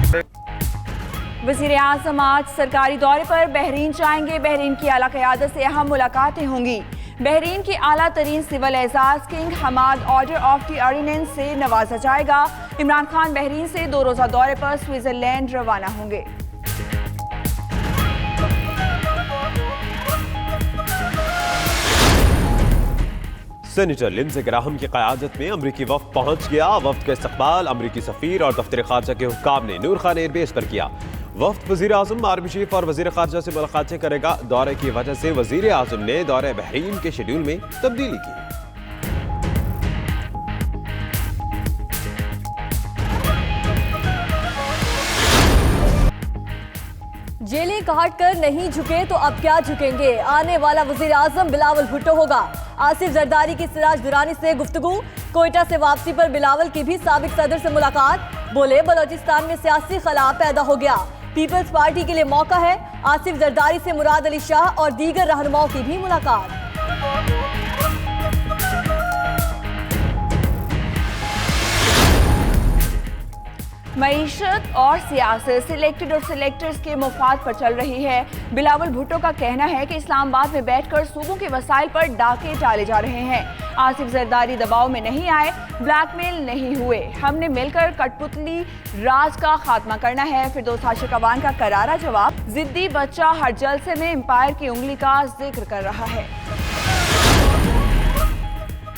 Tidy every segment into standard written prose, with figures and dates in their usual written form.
वज़ीर आज़म आज सरकारी दौरे पर बहरीन जाएंगे। बहरीन की आला क़यादत से अहम मुलाकातें होंगी। बहरीन के आला तरीन सिविल एजाज King Hamad order of the ordinance से नवाजा जाएगा। इमरान खान बहरीन से 2 रोज़ा दौरे पर स्विट्जरलैंड रवाना होंगे। सेनेटर लिंडसे ग्राहम की क़यादत में अमरीकी वफ़द पहुंच गया। वफ़द का इस्तकबाल अमरीकी सफ़ीर और दफ्तर ख़ारजा के हुक्काम ने नूर खान एयरबेस पर किया। वफ़द वज़ीर आज़म, आर्मी चीफ और वज़ीर ख़ारजा से मुलाकातें करेगा। दौरे की वजह से वज़ीर आज़म ने दौरे बहरीन के शेड्यूल में तब्दीली की। जेलें काट कर नहीं झुके तो अब क्या झुकेंगे। आने वाला वज़ीर आज़म बिलावल भुट्टो होगा। आसिफ जरदारी की सिराज दुरानी से गुफ्तगू। कोयटा से वापसी पर बिलावल की भी साबिक सदर से मुलाकात। बोले बलोचिस्तान में सियासी खला पैदा हो गया, पीपल्स पार्टी के लिए मौका है। आसिफ जरदारी से मुराद अली शाह और दीगर रहनुमाओं की भी मुलाकात। मईशत और सियासत सिलेक्टेड और सिलेक्टर्स के मुफाद पर चल रही है। बिलावल भुट्टो का कहना है कि इस्लामाबाद में बैठकर सूबों के वसाइल पर डाके डाले जा रहे हैं। आसिफ जरदारी दबाव में नहीं आए, ब्लैकमेल नहीं हुए। हमने मिलकर कठपुतली राज का खात्मा करना है। फिरदौस हाशिर कवान का करारा जवाब। जिद्दी बच्चा हर जलसे में एम्पायर की उंगली का जिक्र कर रहा है।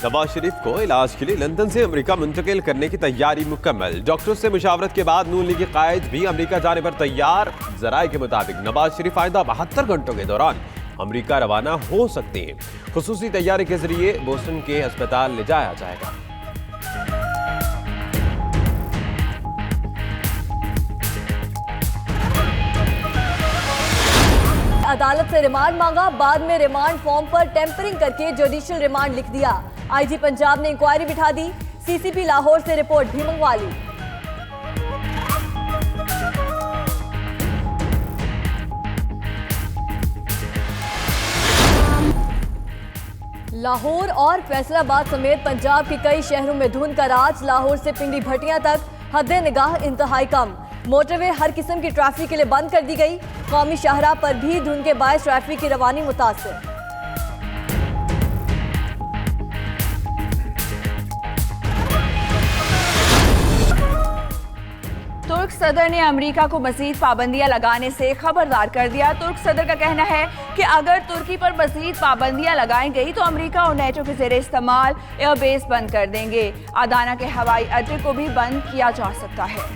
नवाज शरीफ को इलाज के लिए लंदन से अमेरिका मुंतकिल करने की तैयारी मुकम्मल। डॉक्टर से मुशावरत के बाद नून लीगी कायद भी अमेरिका जाने पर तैयार। जराये के मुताबिक नवाज शरीफ आइंदा 72 घंटों के दौरान अमेरिका रवाना हो सकते हैं। खुसूसी तैयारी के जरिए बोस्टन के अस्पताल ले जाया जाएगा। अदालत से रिमांड मांगा, बाद में रिमांड फॉर्म पर टेम्परिंग करके जुडिशियल रिमांड लिख दिया। आईजी पंजाब ने इंक्वायरी बिठा दी। सीसीपी लाहौर से रिपोर्ट भी मंगवा ली। लाहौर और फैसलाबाद समेत पंजाब के कई शहरों में धुंध का राज। लाहौर से पिंडी भटियां तक हद निगाह इंतहाई कम। मोटरवे हर किस्म की ट्रैफिक के लिए बंद कर दी गई। कौमी शाहराह पर भी धुंध के बायस ट्रैफिक की रवानी मुतासिर। तुर्क सदर ने अमेरिका को मजीद पाबंदियां लगाने से खबरदार कर दिया। तुर्क सदर का कहना है कि अगर तुर्की पर मजीद पाबंदियां लगाई गई तो अमेरिका और नेटो के ज़ेरे इस्तेमाल एयरबेस बंद कर देंगे। आदाना के हवाई अड्डे को भी बंद किया जा सकता है।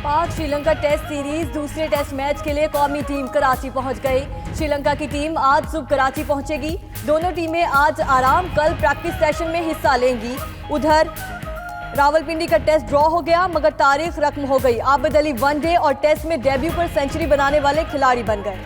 पाक श्रीलंका टेस्ट सीरीज दूसरे टेस्ट मैच के लिए कौमी टीम कराची पहुंच गई। श्रीलंका की टीम आज सुबह कराची पहुंचेगी। दोनों टीमें आज आराम, कल प्रैक्टिस सेशन में हिस्सा लेंगी। उधर रावलपिंडी का टेस्ट ड्रॉ हो गया मगर तारीख रकम हो गई। आबिद अली वनडे और टेस्ट में डेब्यू पर सेंचुरी बनाने वाले खिलाड़ी बन गए।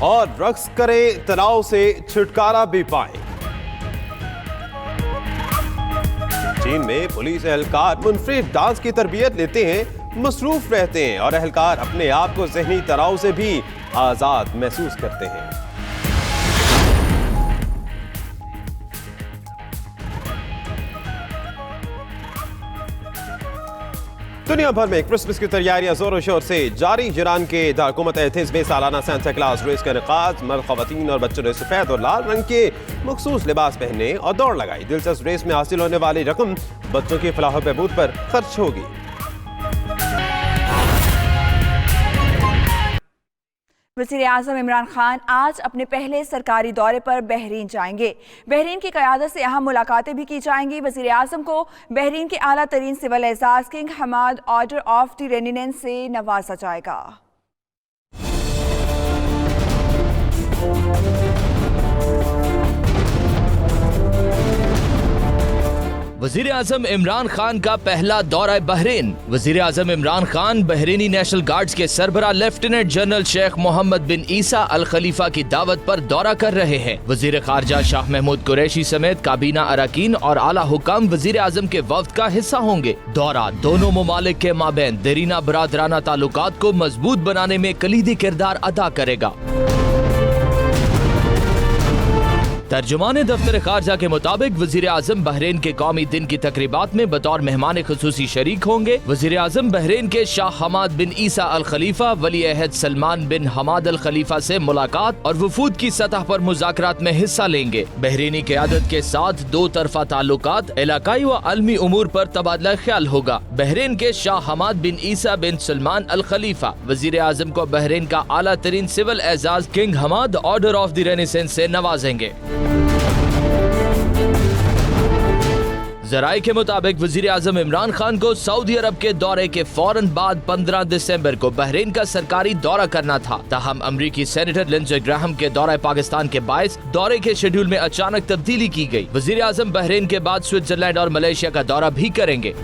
और ड्रग्स करें तनाव से छुटकारा भी पाएं। चीन में पुलिस एहलकार मुनफरिद डांस की तरबियत लेते हैं, मसरूफ रहते हैं और एहलकार अपने आप को ज़हनी तनाव से भी आज़ाद महसूस करते हैं। दुनिया भर में क्रिसमस की तैयारियां जोरों शोर से जारी। ईरान के दारकुमत एथेंस में सालाना सांता क्लास रेस का इनेकाद। मर्द, खवातीन और बच्चों ने सफेद और लाल रंग के मखसूस लिबास पहने और दौड़ लगाई। दिलचस्प रेस में हासिल होने वाली रकम बच्चों की फलाह बहबूद पर खर्च होगी। वज़ीर आज़म इमरान खान आज अपने पहले सरकारी दौरे पर बहरीन जाएंगे। बहरीन की क़यादत से अहम मुलाकातें भी की जाएंगी। वज़ीर आज़म को बहरीन के आला तरीन सिविल एजाज King Hamad order of the ordinance से नवाजा जाएगा। वजीर आजम इमरान खान का पहला दौरा बहरीन। वजीर आजम इमरान खान बहरीनी नेशनल गार्ड्स के सरबरा lieutenant general Sheikh Mohammed bin Isa Al Khalifa की दावत पर दौरा कर रहे हैं। वजीर खारजा शाह महमूद कुरैशी समेत काबीना अरकान और आला हुकाम वजीर आजम के वफ्द का हिस्सा होंगे। दौरा दोनों ममालिक के माबैन देरीना बरादराना ताल्लुकात को मजबूत बनाने में कलीदी किरदार अदा करेगा। तर्जुमान दफ्तर खारजा के मुताबिक वजीर आजम बहरीन के कौमी दिन की तकरीबात में बतौर मेहमान खुसूसी शरीक होंगे। वजीर आजम बहरीन के शाह हमाद बिन ईसा अल खलीफा वली अहद सलमान बिन हमाद अल खलीफा से मुलाकात और वफूद की सतह पर मुज़ाकरात में हिस्सा लेंगे। बहरीनी क़यादत के साथ दो तरफा ताल्लुकात, इलाकाई व आलमी उमूर पर तबादला ख्याल होगा। बहरीन के शाह हमाद बिन ईसा बिन सलमान अल खलीफा वजीर आजम को बहरीन का आला तरीन सिविल एजाज King Hamad order of the renaissance से नवाजेंगे। जराये के मुताबिक वजीर आजम इमरान खान को सऊदी अरब के दौरे के फौरन बाद 15 दिसंबर को बहरीन का सरकारी दौरा करना था। ताहम अमरीकी सेनेटर लिंडसे ग्राहम के दौरे पाकिस्तान के बायस दौरे के शेड्यूल में अचानक तब्दीली की गई। वजीर आजम बहरीन के बाद स्विट्जरलैंड और मलेशिया का दौरा भी करेंगे।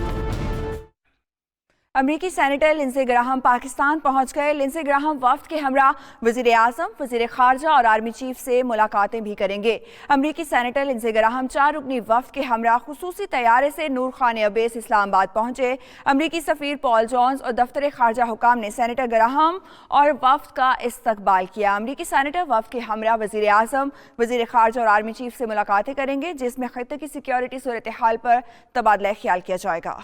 अमरीकी सेनेटर लिंडसे ग्राहम पाकिस्तान पहुंच गए। लिंडसे ग्राहम वफ्द के हमरा वजीर आजम, वजीर खारजा और आर्मी चीफ से मुलाकातें भी करेंगे। अमरीकी सेनेटर लिंडसे ग्राहम 4 रुकनी वफ्द के हमरा खुसूसी तैयारे से नूर खान अब्बेस इस्लामाबाद पहुंचे। अमरीकी सफीर पॉल जॉन्स और दफ्तर खारजा हुकाम ने सेनेटर ग्राहम और वफ्द का इस्तकबाल किया। अमरीकी सेनेटर वफ्द के हमरा वजीर आजम, वजीर खारजा और आर्मी चीफ से मुलाकातें करेंगे, जिसमें खित्ते की सिक्योरिटी सूरत हाल पर तबादला ख्याल किया जाएगा।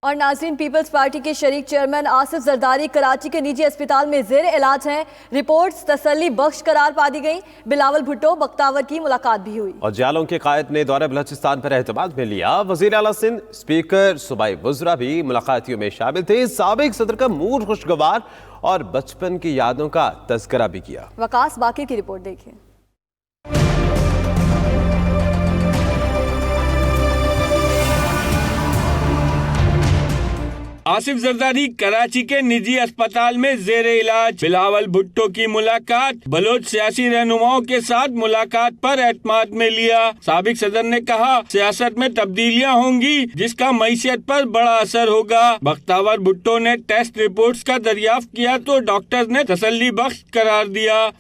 और नाज़रीन, पीपल्स पार्टी के शरीक चेयरमैन आसिफ जरदारी कराची के निजी अस्पताल में जेर इलाज हैं। रिपोर्ट्स तसल्ली बख्श करार पा दी गई। बिलावल भुट्टो बख्तावर की मुलाकात भी हुई और जालों के कायद ने दौरे बलोचिस्तान पर एहतमाद में लिया। वज़ीर आला सिंध, स्पीकर सूबाई वज़रा भी मुलाकातियों में शामिल थे। साबिक सदर का मूड खुशगवार और बचपन की यादों का तज़किरा भी किया। वकास बाकी की रिपोर्ट देखिए। आसिफ जरदारी कराची के निजी अस्पताल में जेर इलाज। बिलावल भुट्टो की मुलाकात। बलोच सियासी रहनुमाओं के साथ मुलाकात पर एतमाद में लिया। साबिक सदर ने कहा सियासत में तब्दीलियां होंगी जिसका मईशत पर बड़ा असर होगा। बख्तावर भुट्टो ने टेस्ट रिपोर्ट्स का दरियाफ्त किया तो डॉक्टर्स ने तसल्ली बख्श करार दिया।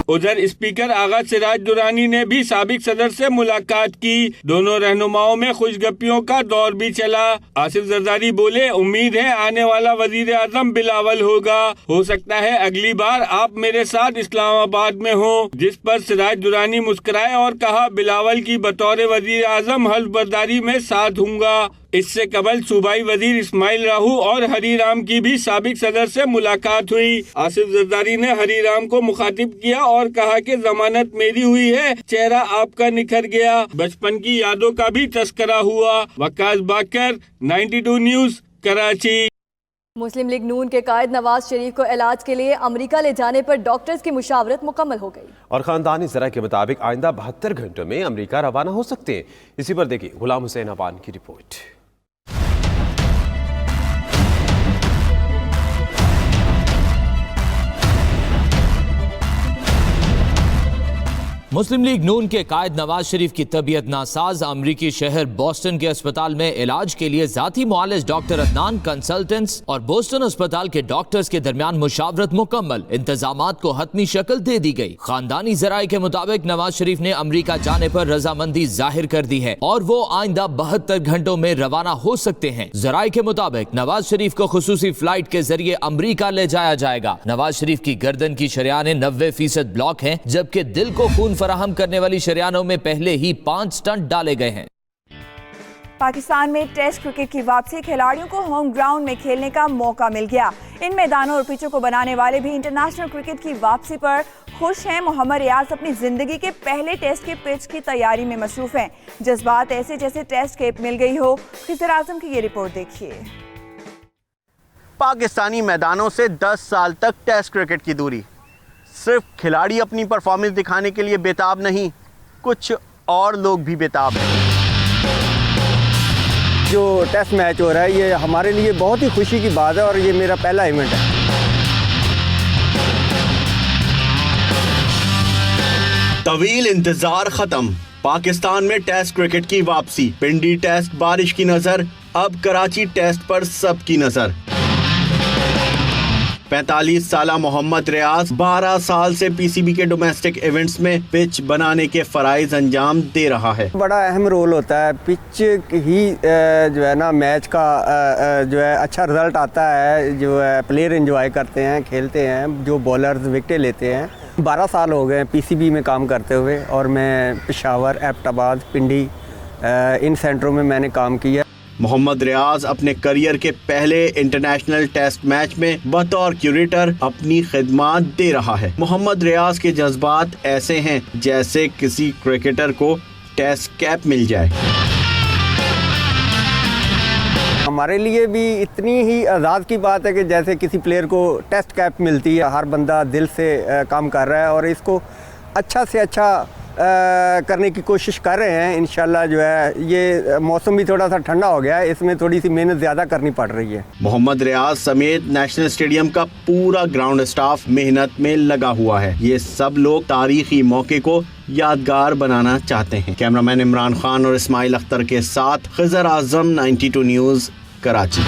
उधर स्पीकर आगा सिराज दुरानी ने भी साबिक सदर से मुलाकात की। दोनों रहनुमाओं में खुशगपियों का दौर भी चला। आसिफ जरदारी बोले, उम्मीद है आने वाला वजीर आजम बिलावल होगा। हो सकता है अगली बार आप मेरे साथ इस्लामाबाद में हो। जिस पर सिराज दुरानी मुस्कुराए और कहा, बिलावल की बतौर वजीर आजम हल्फ बर्दारी में साथ हूँगा। इससे कबल सूबाई वजीर इस्माइल राहू और हरीराम की भी साबिक सदर से मुलाकात हुई। आसिफ जरदारी ने हरीराम को मुखातिब किया और कहा कि जमानत मेरी हुई है, चेहरा आपका निखर गया। बचपन की यादों का भी तस्करा हुआ। वकास बाकर, 92 न्यूज़, कराची। मुस्लिम लीग नून के कायद नवाज शरीफ को इलाज के लिए अमेरिका ले जाने पर डॉक्टर्स की मुशावरत मुकम्मल हो गई और खानदानी जरा के मुताबिक आइंदा 72 घंटों में अमेरिका रवाना हो सकते हैं। इसी पर देखिए गुलाम हुसैन अबान की रिपोर्ट। मुस्लिम लीग नून के कायद नवाज शरीफ की तबीयत नासाज। अमरीकी शहर बोस्टन के अस्पताल में इलाज के लिए जाती मुआलिज डॉक्टर अदनान कंसल्टेंट्स और बोस्टन अस्पताल के डॉक्टर्स के दरमियान मुशावरत मुकम्मल। इंतजामात को हतमी शक्ल दे दी गई। खानदानी जराये के मुताबिक नवाज शरीफ ने अमरीका जाने पर रजामंदी जाहिर कर दी है और वो आइंदा 72 घंटों में रवाना हो सकते हैं। जराये के मुताबिक नवाज शरीफ को खुसूसी फ्लाइट के जरिए अमरीका ले जाया जाएगा। नवाज शरीफ की गर्दन की शरियानें 90% ब्लॉक हैं, जबकि दिल को खून फराहम करने वाली शरियानों में पहले ही 5 स्टंट डाले गए हैं। पाकिस्तान में टेस्ट क्रिकेट की वापसी। खिलाड़ियों को होम ग्राउंड में खेलने का मौका मिल गया। इन मैदानों और पिचों को बनाने वाले भी इंटरनेशनल क्रिकेट की वापसी पर खुश हैं। मोहम्मद रियाज अपनी जिंदगी के पहले टेस्ट के पिच की तैयारी में मसरूफ हैं। जज्बात ऐसे जैसे टेस्ट कैप मिल गई हो। खिजर आजम की ये रिपोर्ट देखिए। पाकिस्तानी मैदानों से 10 साल तक टेस्ट क्रिकेट की दूरी। सिर्फ खिलाड़ी अपनी परफॉर्मेंस दिखाने के लिए बेताब नहीं, कुछ और लोग भी बेताब हैं। जो टेस्ट मैच हो रहा है ये हमारे लिए बहुत ही खुशी की बात है और ये मेरा पहला इवेंट है। तवील इंतजार खत्म। पाकिस्तान में टेस्ट क्रिकेट की वापसी, पिंडी टेस्ट बारिश की नजर, अब कराची टेस्ट पर सबकी नजर। 45 साला मोहम्मद रियाज 12 साल से पीसीबी के डोमेस्टिक इवेंट्स में पिच बनाने के फराइज अंजाम दे रहा है। बड़ा अहम रोल होता है, पिच ही जो है ना मैच का जो है अच्छा रिजल्ट आता है, जो है प्लेयर एंजॉय करते हैं, खेलते हैं, जो बॉलर्स विकेटें लेते हैं। 12 साल हो गए पीसीबी में काम करते हुए और मैं पेशावर, एबटाबाद, पिंडी इन सेंटरों में मैंने काम किया। मोहम्मद रियाज अपने करियर के पहले इंटरनेशनल टेस्ट मैच में बतौर क्यूरेटर अपनी खिदमत दे रहा है। मोहम्मद रियाज के जज्बात ऐसे हैं जैसे किसी क्रिकेटर को टेस्ट कैप मिल जाए। हमारे लिए भी इतनी ही आज़ाद की बात है कि जैसे किसी प्लेयर को टेस्ट कैप मिलती है। हर बंदा दिल से काम कर रहा है और इसको अच्छा से अच्छा करने की कोशिश कर रहे हैं। इंशाल्लाह जो है ये मौसम भी थोड़ा सा ठंडा हो गया है, इसमें थोड़ी सी मेहनत ज़्यादा करनी पड़ रही है। मोहम्मद रियाज समेत नेशनल स्टेडियम का पूरा ग्राउंड स्टाफ मेहनत में लगा हुआ है। ये सब लोग तारीखी मौके को यादगार बनाना चाहते हैं। कैमरामैन इमरान खान और इस्माइल अख्तर के साथ खिजर आजम, 92 न्यूज़, कराची।